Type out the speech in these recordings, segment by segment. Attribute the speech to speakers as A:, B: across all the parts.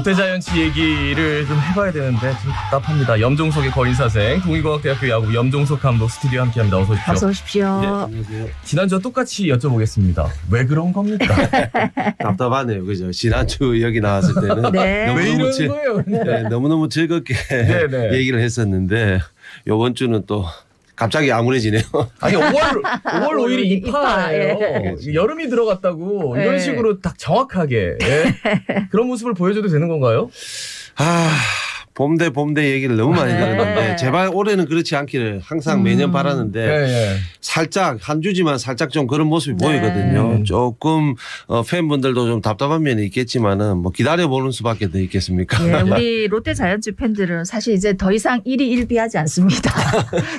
A: 롯데자이언츠 얘기를 좀 해봐야 되는데 좀 답답합니다. 염종석의 거인사생, 동의과학대학교 야구 염종석 감독 스튜디오 함께합니다. 어서 오십시오.
B: 어서 오십시오.
C: 네, 안녕하세요.
A: 지난주와 똑같이 여쭤보겠습니다. 왜 그런 겁니까?
C: 답답하네요, 그죠? 지난주 여기 나왔을 때는
B: 네.
A: 왜
C: 너무너무,
A: 이러는 거예요?
C: 네, 너무너무 즐겁게
A: 네.
C: 얘기를 했었는데 요번 주는 또 갑자기 암울해지네요.
A: 아니 5월 5일이 입하예요.
C: 예.
A: 여름이 들어갔다고 이런
B: 예.
A: 식으로 딱 정확하게 예? 그런 모습을 보여줘도 되는 건가요?
C: 봄대 얘기를 너무 많이
B: 네.
C: 들었는데 제발 올해는 그렇지 않기를 항상 매년 바라는데
A: 예.
C: 살짝 한 주지만 살짝 좀 그런 모습이
B: 네.
C: 보이거든요. 조금 팬분들도 좀 답답한 면이 있겠지만은 뭐 기다려보는 수밖에 더 있겠습니까?
B: 예, 우리 롯데 자이언츠 팬들은 사실 이제 더 이상 일이 일비하지 않습니다.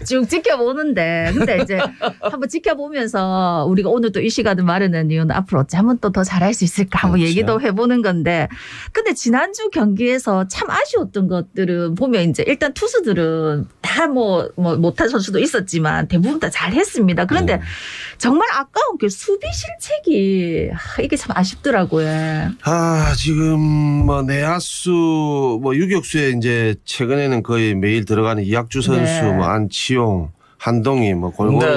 B: 쭉 지켜보는데 근데 이제 한번 지켜보면서 우리가 오늘 또 이 시간을 마련한 이유는 앞으로 어쩌면 또 더 잘할 수 있을까 한번
C: 그렇죠.
B: 얘기도 해보는 건데 근데 지난주 경기에서 참 아쉬웠던 것들은 보면 이제 일단 투수들은 다 뭐 못한 선수도 있었지만 대부분 다 잘했습니다. 그런데 정말 아까운 게 수비 실책이 이게 참 아쉽더라고요.
C: 지금 뭐 내야수 뭐 유격수에 이제 최근에는 거의 매일 들어가는 이학주 선수,
B: 네.
C: 뭐 안치용, 한동희 뭐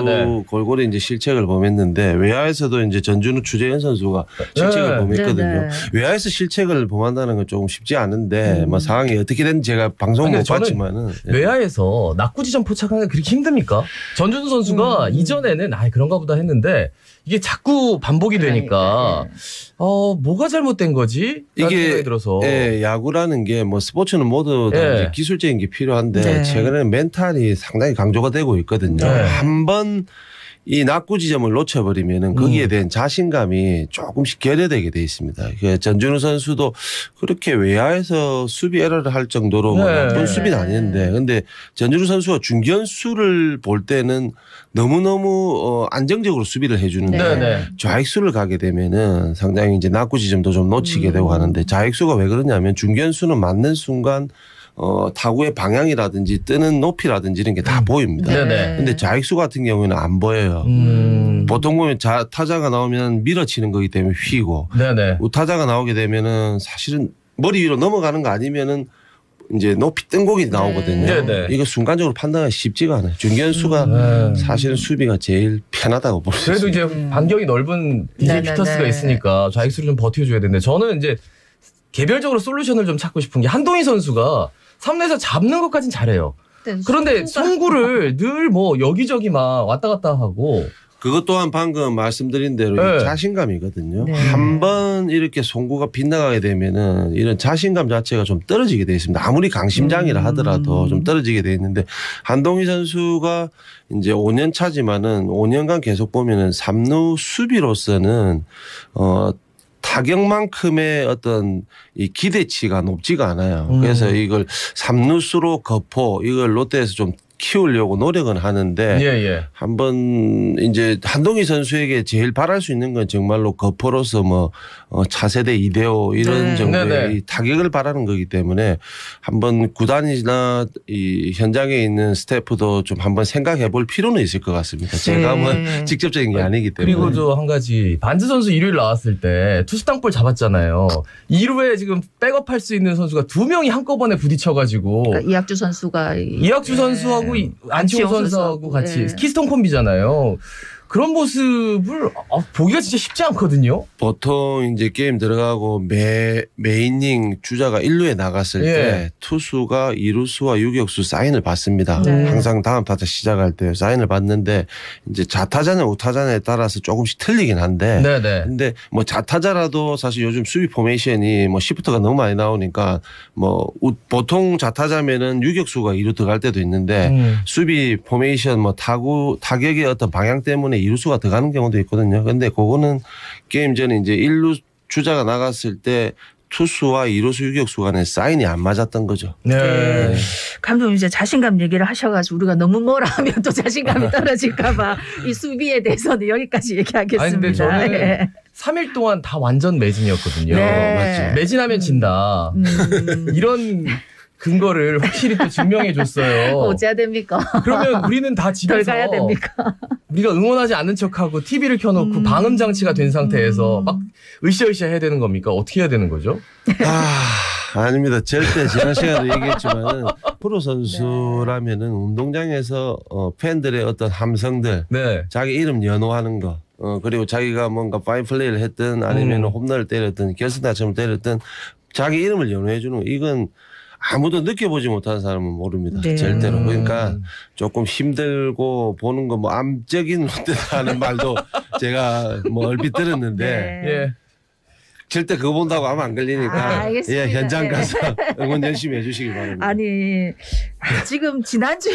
A: 네.
C: 골고루 이제 실책을 범했는데 외야에서도 이제 전준우, 추재현 선수가 실책을
A: 네.
C: 범했거든요.
B: 네.
C: 외야에서 실책을 범한다는 건 조금 쉽지 않은데 뭐 상황이 어떻게 됐는지 제가 방송
A: 아니,
C: 못
A: 저는
C: 봤지만은
A: 외야에서 낙구지점 포착하는 게 그렇게 힘듭니까? 전준우 선수가 이전에는 그런가 보다 했는데 이게 자꾸 반복이 되니까 뭐가 잘못된 거지? 라는
C: 이게
A: 생각이 들어서
C: 야구라는 게 뭐 스포츠는 모두 다
A: 예.
C: 이제 기술적인 게 필요한데
B: 네.
C: 최근에는 멘탈이 상당히 강조가 되고 있거든요.
A: 네.
C: 한번 이 낙구 지점을 놓쳐버리면은 거기에 대한 자신감이 조금씩 결여되게 돼 있습니다. 전준우 선수도 그렇게 외야에서 수비 에러를 할 정도로 뭐
A: 네.
C: 나쁜 수비는 아니었는데 근데 전준우 선수가 중견수를 볼 때는 너무너무 안정적으로 수비를 해주는데
A: 네.
C: 좌익수를 가게 되면은 상당히 이제 낙구 지점도 좀 놓치게 되고 하는데 좌익수가 왜 그러냐면 중견수는 맞는 순간 타구의 방향이라든지 뜨는 높이라든지 이런 게 다 보입니다.
A: 네네.
C: 근데 좌익수 같은 경우에는 안 보여요. 보통 보면 타자가 나오면 밀어치는 거기 때문에 휘고
A: 네네.
C: 우타자가 나오게 되면은 사실은 머리 위로 넘어가는 거 아니면은 이제 높이 뜬 공이 나오거든요.
A: 네네.
C: 이거 순간적으로 판단하기 쉽지가 않아요. 중견수가 사실은 수비가 제일 편하다고 볼 수
A: 그래도
C: 있습니다.
A: 이제 반경이 넓은 DJ
B: 네네네.
A: 피터스가 있으니까 좌익수를 좀 버텨줘야 되는데 저는 이제 개별적으로 솔루션을 좀 찾고 싶은 게 한동희 선수가 3루에서 잡는 것까진 잘해요. 그런데 송구를 늘 뭐 여기저기 막 왔다 갔다 하고
C: 그것 또한 방금 말씀드린 대로
A: 네.
C: 자신감이거든요.
B: 네.
C: 한번 이렇게 송구가 빗나가게 되면은 이런 자신감 자체가 좀 떨어지게 돼 있습니다. 아무리 강심장이라 하더라도 좀 떨어지게 돼 있는데 한동희 선수가 이제 5년 차지만은 5년간 계속 보면은 3루 수비로서는 타격만큼의 어떤 이 기대치가 높지가 않아요. 그래서 이걸 3루수로 거포 이걸 롯데에서 좀 키우려고 노력은 하는데
A: 예.
C: 한번 이제 한동희 선수에게 제일 바랄 수 있는 건 정말로 거포로서 뭐 차세대 이대호 이런 정도의
A: 네네.
C: 이 타격을 바라는 거기 때문에 한번 구단이나 이 현장에 있는 스태프도 좀 한번 생각해 볼 필요는 있을 것 같습니다. 제가 뭐 직접적인 게 아니기 때문에.
A: 그리고 저 한 가지 반즈 선수 일요일 나왔을 때 투수 땅볼 잡았잖아요. 2루에 지금 백업할 수 있는 선수가 2명이 한꺼번에 부딪혀가지고
B: 그러니까 이학주 선수가
A: 이학주 선수하고 안치홍 선수하고 같이 키스톤 콤비잖아요. 그런 모습을 보기가 진짜 쉽지 않거든요.
C: 보통 이제 게임 들어가고 매 이닝 주자가 1루에 나갔을 때 투수가 2루수와 유격수 사인을 받습니다.
B: 네.
C: 항상 다음 타자 시작할 때 사인을 받는데 이제 좌타자냐 우타자냐에 따라서 조금씩 틀리긴 한데
A: 네네.
C: 근데 뭐 좌타자라도 사실 요즘 수비 포메이션이 뭐 시프트가 너무 많이 나오니까 뭐 보통 좌타자면은 유격수가 2루 들어갈 때도 있는데 수비 포메이션 뭐 타격의 어떤 방향 때문에 2루수가 들어가는 경우도 있거든요. 근데 그거는 게임 전에 이제 1루 주자가 나갔을 때 투수와 2루수 유격수 간에 사인이 안 맞았던 거죠.
A: 네.
B: 감독님 이제 자신감 얘기를 하셔가지고 우리가 너무 뭐라 하면 또 자신감이 떨어질까봐 이 수비에 대해서는 여기까지 얘기하겠습니다.
A: 아니 근데 저는
B: 예.
A: 3일 동안 다 완전 매진이었거든요.
B: 네.
A: 맞지? 매진하면 진다. 이런 근거를 확실히 또 증명해 줬어요.
B: 어찌해야 됩니까?
A: 그러면 우리는 다
B: 덜
A: 집에서
B: 가야 됩니까?
A: 우리가 응원하지 않는 척하고 TV를 켜놓고 방음 장치가 된 상태에서 막 으쌰으쌰 해야 되는 겁니까? 어떻게 해야 되는 거죠?
C: 아닙니다. 절대 지난 시간에도 얘기했지만 프로 선수라면은 운동장에서 팬들의 어떤 함성들,
A: 네.
C: 자기 이름 연호하는 거, 그리고 자기가 뭔가 파인 플레이를 했든 아니면 홈런을 때렸든 결승타점을 때렸든 자기 이름을 연호해 주는 거, 이건 아무도 느껴보지 못하는 사람은 모릅니다.
B: 네.
C: 절대로. 그러니까 조금 힘들고 보는 거 뭐 암적인 롯데라는 말도 제가 뭐 얼핏 들었는데
B: 네.
A: 예.
C: 절대 그거 본다고 하면 안 걸리니까
B: 알겠습니다.
C: 예, 현장
B: 네.
C: 가서 응원 열심히 해주시기 바랍니다.
B: 아니 지금 지난주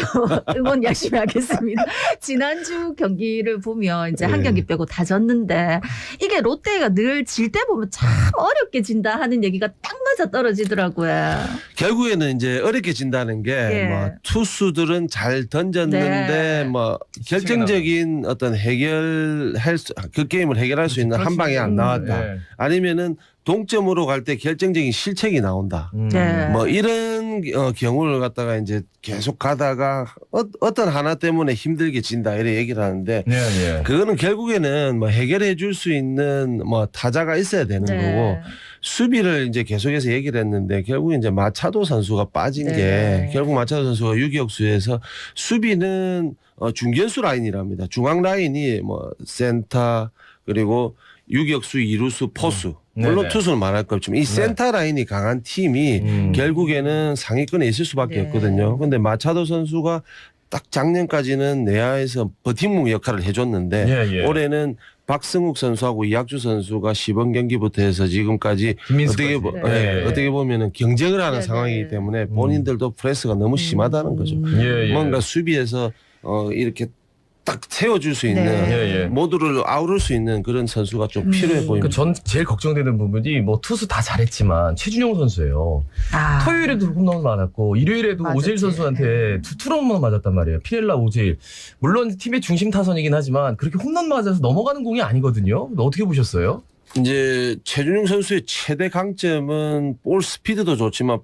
B: 응원 열심히 하겠습니다. 지난주 경기를 보면 이제 한
C: 네.
B: 경기 빼고 다 졌는데 이게 롯데가 늘 질 때 보면 참 어렵게 진다 하는 얘기가 딱 맞아 떨어지더라고요.
C: 결국에는 이제 어렵게 진다는 게
B: 예.
C: 뭐 투수들은 잘 던졌는데
B: 네.
C: 뭐 결정적인 어떤 그 게임을 해결할 수 있는 한 방이 안 나왔다.
A: 예.
C: 아니면은 동점으로 갈 때 결정적인 실책이 나온다.
B: 네.
C: 뭐 이런 경우를 갖다가 이제 계속 가다가 어떤 하나 때문에 힘들게 진다 이래 얘기를 하는데
A: 예, 예.
C: 그거는 결국에는 뭐 해결해 줄 수 있는 뭐 타자가 있어야 되는
B: 네.
C: 거고 수비를 이제 계속해서 얘기를 했는데 결국 이제 마차도 선수가 빠진
B: 네.
C: 게 결국 마차도 선수가 유격수에서 수비는 중견수 라인이랍니다. 중앙 라인이 뭐 센터 그리고 유격수, 이루수, 포수. 물론
A: 네네.
C: 투수는 말할 거 없지만 이 센터 라인이 강한 팀이 결국에는 상위권에 있을 수밖에
B: 네.
C: 없거든요. 근데 마차도 선수가 딱 작년까지는 내야에서 버팀목 역할을 해줬는데
A: 예, 예.
C: 올해는 박승욱 선수하고 이학주 선수가 시범 경기부터 해서 지금까지
A: 김민수까지. 네.
C: 어떻게 보면은 경쟁을 하는
B: 네,
C: 상황이기
B: 네.
C: 때문에 본인들도 프레스가 너무 심하다는 거죠.
A: 예, 예.
C: 뭔가 수비에서 이렇게 딱 세워줄 수 있는
B: 네.
A: 예, 예.
C: 모두를 아우를 수 있는 그런 선수가 좀 필요해 보입니다.
A: 그 전 제일 걱정되는 부분이 뭐 투수 다 잘했지만 최준용 선수예요.
B: 아.
A: 토요일에도 홈런 많았고 일요일에도
B: 맞았지.
A: 오재일 선수한테 투 홈런 맞았단 말이에요. 피렐라 오재일. 물론 팀의 중심 타선이긴 하지만 그렇게 홈런 맞아서 넘어가는 공이 아니거든요. 어떻게 보셨어요?
C: 이제 최준용 선수의 최대 강점은 볼 스피드도 좋지만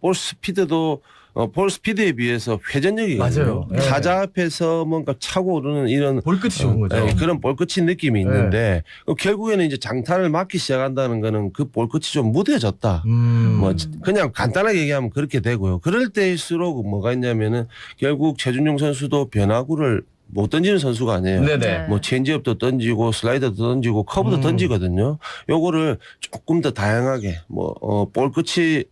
C: 볼 스피드에 비해서 회전력이거든요.
A: 맞아요. 예.
C: 타자 앞에서 뭔가 차고 오르는 이런
A: 볼끝이 좋은 거죠.
C: 그런 볼끝인 느낌이 있는데 결국에는 이제 장타를 맞기 시작한다는 거는 그 볼끝이 좀 무뎌졌다. 뭐 그냥 간단하게 얘기하면 그렇게 되고요. 그럴 때일수록 뭐가 있냐면은 결국 최준용 선수도 변화구를 못 던지는 선수가 아니에요.
A: 네네.
B: 네.
C: 뭐 체인지업도 던지고 슬라이더도 던지고 커브도 던지거든요. 요거를 조금 더 다양하게 볼 끝이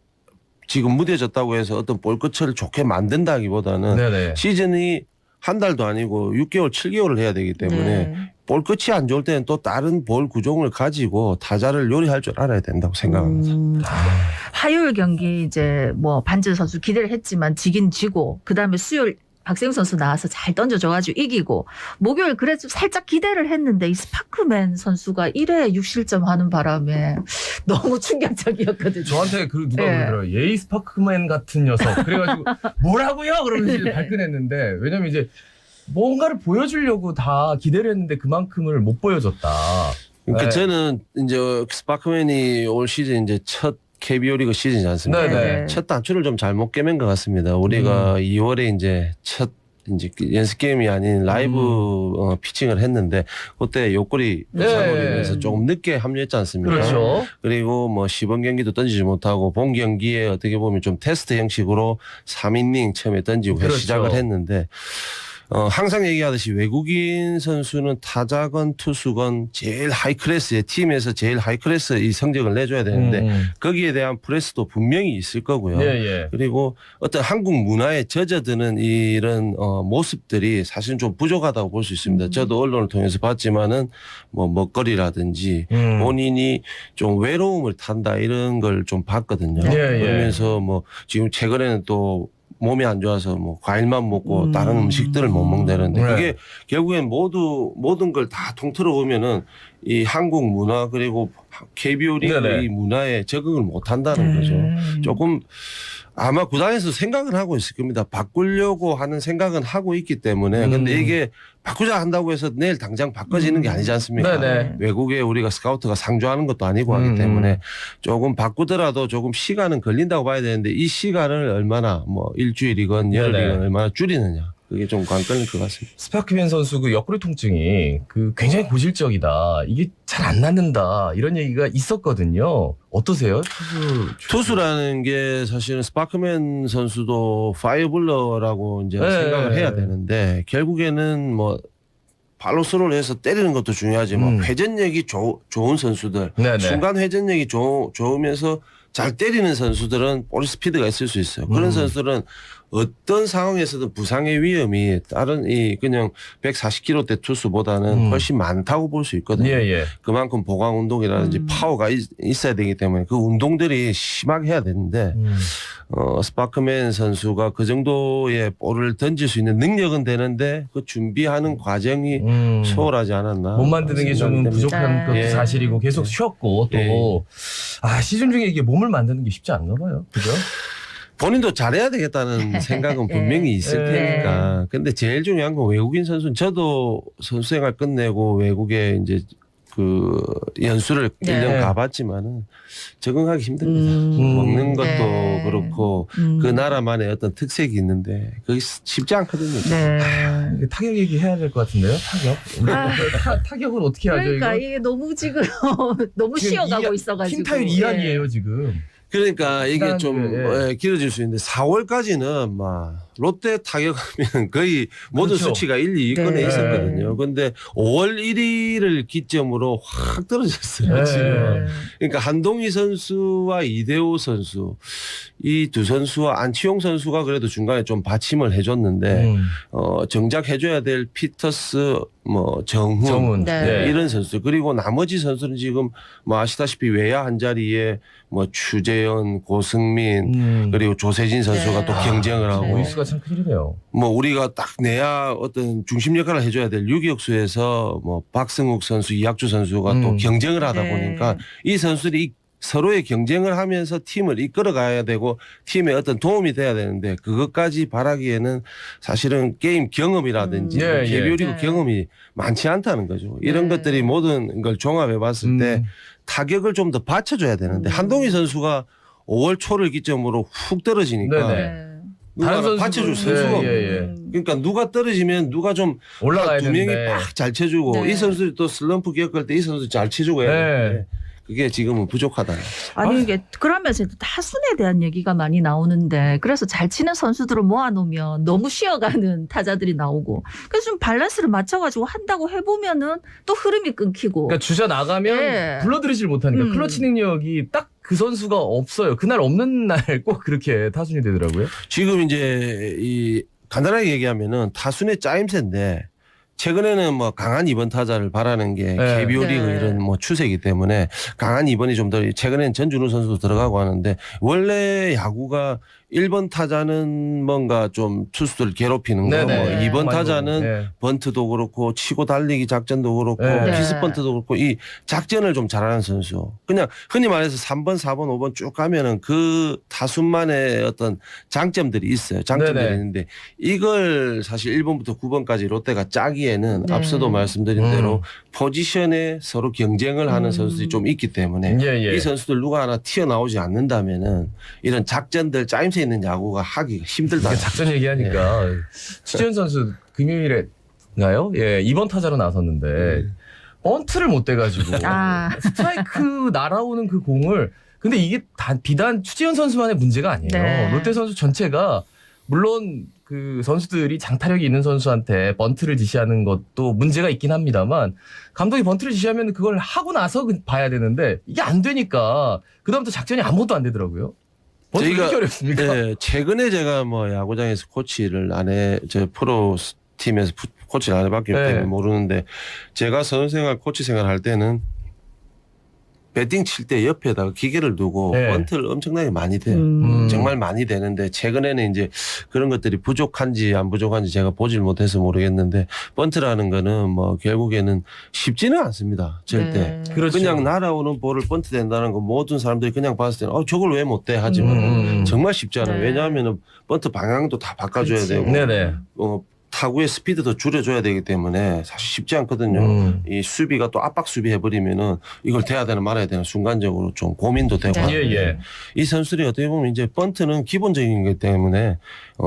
C: 지금 무뎌졌다고 해서 어떤 볼 끝을 좋게 만든다기보다는
A: 네네.
C: 시즌이 한 달도 아니고 6개월, 7개월을 해야 되기 때문에
B: 네.
C: 볼 끝이 안 좋을 때는 또 다른 볼 구종을 가지고 타자를 요리할 줄 알아야 된다고 생각합니다.
B: 화요일 경기 이제 뭐 반지 선수 기대를 했지만 지긴 지고 그다음에 수요일 박세웅 선수 나와서 잘 던져줘가지고 이기고 목요일 그래도 살짝 기대를 했는데 이 스파크맨 선수가 1회 6실점 하는 바람에 너무 충격적이었거든요.
A: 저한테 그 누가
B: 네.
A: 그러더라고요. 예이 스파크맨 같은 녀석. 그래가지고 뭐라고요? 그러면서 이제 발끈했는데 왜냐면 이제 뭔가를 보여주려고 다 기대를 했는데 그만큼을 못 보여줬다.
C: 그러니까
A: 네.
C: 저는 이제 스파크맨이 올 시즌 이제 첫 KBO 리그 시즌이지 않습니까?
A: 네네.
C: 첫 단추를 좀 잘못 깨맨 것 같습니다. 우리가 2월에 이제 첫 이제 연습 게임이 아닌 라이브 피칭을 했는데 그때 요골이
A: 네.
C: 잘못되면서 조금 늦게 합류했지 않습니까?
A: 그렇죠.
C: 그리고 뭐 시범 경기도 던지지 못하고 본 경기에 어떻게 보면 좀 테스트 형식으로 3이닝 처음에 던지고
A: 그렇죠.
C: 시작을 했는데 항상 얘기하듯이 외국인 선수는 타자건 투수건 제일 하이 클래스의 팀에서 제일 하이 클래스 이 성적을 내줘야 되는데 거기에 대한 프레스도 분명히 있을 거고요.
A: 예, 예.
C: 그리고 어떤 한국 문화에 젖어드는 이런 모습들이 사실은 좀 부족하다고 볼 수 있습니다. 저도 언론을 통해서 봤지만은 뭐 먹거리라든지 본인이 좀 외로움을 탄다 이런 걸 좀 봤거든요.
A: 예, 예.
C: 그러면서 뭐 지금 최근에는 또 몸이 안 좋아서 뭐 과일만 먹고 다른 음식들을 못 먹는다는데
A: 네.
C: 그게 결국엔 모든 걸 다 통틀어 보면은 이 한국 문화 그리고 KBO 리그
A: 네네.
C: 이 문화에 적응을 못 한다는 거죠. 조금 아마 구단에서 생각은 하고 있을 겁니다. 바꾸려고 하는 생각은 하고 있기 때문에 근데 이게 바꾸자 한다고 해서 내일 당장 바꿔지는 게 아니지 않습니까?
A: 네네.
C: 외국에 우리가 스카우트가 상주하는 것도 아니고 하기 때문에 조금 바꾸더라도 조금 시간은 걸린다고 봐야 되는데 이 시간을 얼마나 뭐 일주일이건 열흘이건
A: 네네.
C: 얼마나 줄이느냐. 그게 좀 관건일 것 같습니다.
A: 스파크맨 선수 그 옆구리 통증이 그 굉장히 고질적이다. 이게 잘 안 낫는다. 이런 얘기가 있었거든요. 어떠세요?
C: 투수라는 게 사실은 스파크맨 선수도 파이어블러라고 이제
A: 네.
C: 생각을 해야 되는데 결국에는 뭐 발로 스로를 해서 때리는 것도 중요하지만 회전력이 좋은 선수들,
A: 네네.
C: 순간 회전력이 좋으면서 잘 때리는 선수들은 볼 스피드가 있을 수 있어요. 그런 선수들은 어떤 상황에서든 부상의 위험이 다른 이 그냥 140km대 투수보다는 훨씬 많다고 볼 수 있거든요.
A: 예, 예.
C: 그만큼 보강 운동이라든지 파워가 있어야 되기 때문에 그 운동들이 심하게 해야 되는데 스파크맨 선수가 그 정도의 볼을 던질 수 있는 능력은 되는데 그 준비하는 과정이 소홀하지 않았나.
A: 못 만드는 게 좀 부족한 것도
C: 예.
A: 사실이고 계속 쉬었고 또 시즌 중에 이게 몸을 만드는 게 쉽지 않나 봐요. 그죠?
C: 본인도 잘해야 되겠다는 생각은 분명히 있을 테니까. 근데 제일 중요한 건 외국인 선수는 저도 선수 생활 끝내고 외국에 이제 그 연수를 1년 가봤지만은 적응하기 힘듭니다. 먹는 것도 그렇고 그 나라만의 어떤 특색이 있는데 그게 쉽지 않거든요.
A: 타격 얘기해야 될 것 같은데요. 타격. 타격을 어떻게 하죠?
B: 그러니까
A: 이거?
B: 이게 너무 지금 너무 쉬어가고 있어가지고.
A: 팀 타율 2할이에요 지금.
C: 그러니까 이게 좀
A: 예.
C: 길어질 수 있는데 4월까지는 막 롯데 타격하면 거의 모든
A: 그렇죠.
C: 수치가 1, 2위권에 있었거든요. 근데 5월 1일을 기점으로 확 떨어졌어요. 지금. 그러니까 한동희 선수와 이대호 선수 이 두 선수와 안치홍 선수가 그래도 중간에 좀 받침을 해줬는데 정작 해줘야 될 피터스 뭐 정훈 이런 선수 그리고 나머지 선수는 지금 뭐 아시다시피 외야 한 자리에 뭐 추재현, 고승민 그리고 조세진 선수가 또 경쟁을 하고
A: 루이스가 참 큰일이네요.
C: 뭐 우리가 딱 내야 어떤 중심 역할을 해줘야 될 유격수에서 뭐 박승욱 선수, 이학주 선수가 또 경쟁을 하다 보니까 이 선수들이 서로의 경쟁을 하면서 팀을 이끌어 가야 되고 팀에 어떤 도움이 돼야 되는데 그것까지 바라기에는 사실은 게임 경험이라든지 개별리그 경험이 많지 않다는 거죠. 이런 것들이 모든 걸 종합해 봤을 때 타격을 좀 더 받쳐줘야 되는데 한동희 선수가 5월 초를 기점으로 훅 떨어지니까 누가 받쳐줄 선수가 없는 그러니까 누가 떨어지면 누가 좀
A: 올라가야
C: 두 명이
A: 되는데.
C: 막 잘 쳐주고 이 선수들이 또 슬럼프 겪을 때 이 선수 잘 쳐주고 해야 되는데 그게 지금은 부족하다.
B: 아니 이게 그러면서 타순에 대한 얘기가 많이 나오는데 그래서 잘 치는 선수들을 모아놓으면 너무 쉬어가는 타자들이 나오고 그래서 좀 밸런스를 맞춰가지고 한다고 해보면은 또 흐름이 끊기고.
A: 그러니까 주자 나가면 불러들이질 못하니까 클러치 능력이 딱 그 선수가 없어요. 그날 없는 날 꼭 그렇게 타순이 되더라고요.
C: 지금 이제 이 간단하게 얘기하면은 타순의 짜임새인데 최근에는 뭐 강한 2번 타자를 바라는 게 KBO 리그 이런 뭐 추세이기 때문에 강한 2번이 좀 더 최근에는 전준우 선수도 들어가고 하는데 원래 야구가 1번 타자는 뭔가 좀 투수들 괴롭히는 거, 뭐 2번 타자는 번트도 그렇고 치고 달리기 작전도 그렇고 기습 번트도 그렇고 이 작전을 좀 잘하는 선수. 그냥 흔히 말해서 3번, 4번, 5번 쭉 가면은 그 타순만의 어떤 장점들이 있어요. 장점들이 있는데 이걸 사실 1번부터 9번까지 롯데가 짜기에는 앞서도 말씀드린 대로 포지션에 서로 경쟁을 하는 선수들이 좀 있기 때문에 이 선수들 누가 하나 튀어나오지 않는다면은 이런 작전들 짜임새 있는 야구가 하기가 힘들다.
A: 작전 얘기하니까 추재현 선수 금요일에나요? 2번 타자로 나섰는데 번트를 못 대가지고 스트라이크 날아오는 그 공을 근데 이게 비단 추재현 선수만의 문제가 아니에요. 롯데 선수 전체가 물론 그 선수들이 장타력이 있는 선수한테 번트를 지시하는 것도 문제가 있긴 합니다만 감독이 번트를 지시하면 그걸 하고 나서 봐야 되는데 이게 안 되니까 그다음부터 작전이 아무것도 안 되더라고요. 번트 왜 이렇게 어렵습니까?
C: 최근에 제가 뭐 야구장에서 코치를 저 프로 팀에서 코치를 안 해봤기 때문에 모르는데 제가 선수생활 코치 생활할 때는 배팅 칠 때 옆에다가 기계를 두고 번트를 엄청나게 많이 돼요. 정말 많이 되는데 최근에는 이제 그런 것들이 부족한지 안 부족한지 제가 보질 못해서 모르겠는데 번트라는 거는 뭐 결국에는 쉽지는 않습니다. 절대.
A: 그렇죠.
C: 그냥 날아오는 볼을 번트 된다는 거 모든 사람들이 그냥 봤을 때는 저걸 왜 못 돼 하지만 정말 쉽지 않아요. 왜냐하면 번트 방향도 다 바꿔줘야 되고 타구의 스피드도 줄여줘야 되기 때문에 사실 쉽지 않거든요. 이 수비가 또 압박 수비 해버리면은 이걸 돼야 되나 말아야 되나 순간적으로 좀 고민도 되고.
A: 예.
C: 이 선수들이 어떻게 보면 이제 번트는 기본적인 거기 때문에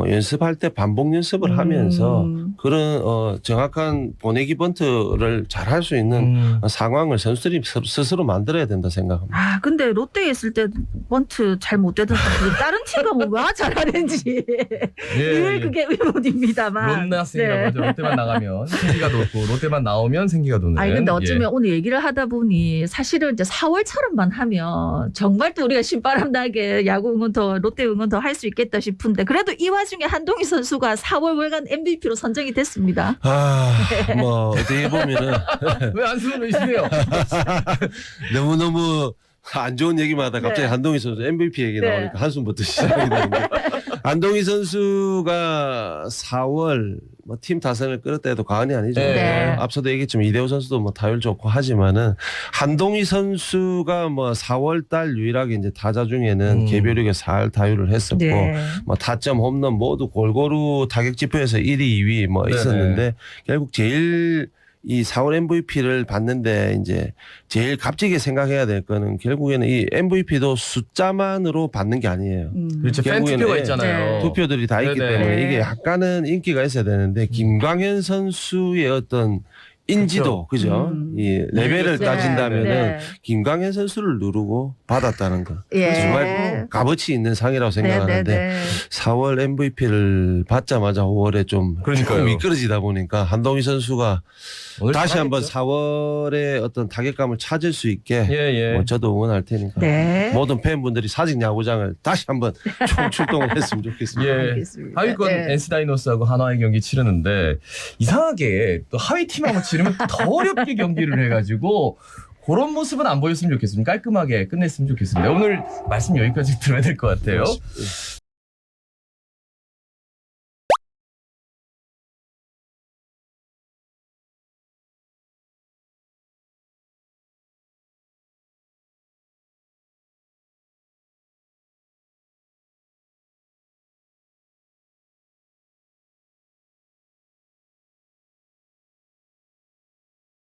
C: 연습할 때 반복 연습을 하면서 그런 정확한 보내기 번트를 잘 할 수 있는 상황을 선수들이 스스로 만들어야 된다 생각합니다.
B: 아, 근데 롯데에 있을 때 번트 잘 못 되던 선수 다른 팀 가면 왜 잘하는지 늘 그게 의문입니다만.
A: 롯나스니까 먼저 롯데만 나가면 생기가 돋고 롯데만 나오면 생기가 돋는.
B: 아니 근데 어쩌면 오늘 얘기를 하다 보니 사실은 이제 4월처럼만 하면 정말 또 우리가 신바람 나게 야구 응원 더 롯데 응원 더 할 수 있겠다 싶은데 그래도 이 와중에 한동희 선수가 4월 월간 MVP로 선정이 됐습니다.
C: 뭐 어떻게 보면은
A: 왜 안승훈 의심해요?
C: 너무너무 안 좋은 얘기만 하다 갑자기
B: 네.
C: 한동희 선수 MVP 얘기 나오니까 한숨부터 시작이 되는데 한동희 선수가 4월 뭐 팀 타선을 끌었다 해도 과언이 아니죠.
B: 네.
C: 앞서도 얘기했지만 이대호 선수도 뭐 타율 좋고 하지만은 한동희 선수가 뭐 4월 달 유일하게 이제 타자 중에는 개별력에 4할 타율을 했었고
B: 네.
C: 뭐 타점 홈런 모두 골고루 타격 지표에서 1위, 2위 뭐 있었는데 결국 제일 이 4월 MVP를 받는데 이제 제일 값지게 생각해야 될 거는 결국에는 이 MVP도 숫자만으로 받는 게 아니에요.
A: 그렇죠. 팬
C: 결국에는
A: 투표가
C: 예,
A: 있잖아요.
C: 투표들이 다 있기
A: 네네.
C: 때문에 이게 약간은 인기가 있어야 되는데 김광현 선수의 어떤 인지도 그죠? 이 레벨을
B: 네.
C: 따진다면은
B: 네.
C: 김광현 선수를 누르고 받았다는 거
B: 예.
C: 정말 값어치 있는 상이라고 생각하는데
B: 네.
C: 4월 MVP를 받자마자 5월에 좀
A: 그러니까요.
C: 조금 미끄러지다 보니까 한동희 선수가
A: 오늘
C: 다시 한번
A: 잘하겠죠?
C: 4월에 어떤 타격감을 찾을 수 있게
A: 예.
C: 뭐 저도 응원할 테니까
B: 네.
C: 모든 팬분들이 사직 야구장을 다시 한번 총출동을 했으면 좋겠습니다.
A: 예.
B: 알겠습니다.
A: 하위권
B: 네.
A: NC 다이노스하고 한화의 경기 치르는데 이상하게 또 하위 팀하고 치르면 더 어렵게 경기를 해가지고 그런 모습은 안 보였으면 좋겠습니다. 깔끔하게 끝냈으면 좋겠습니다. 오늘 말씀 여기까지 들어야 될 것 같아요.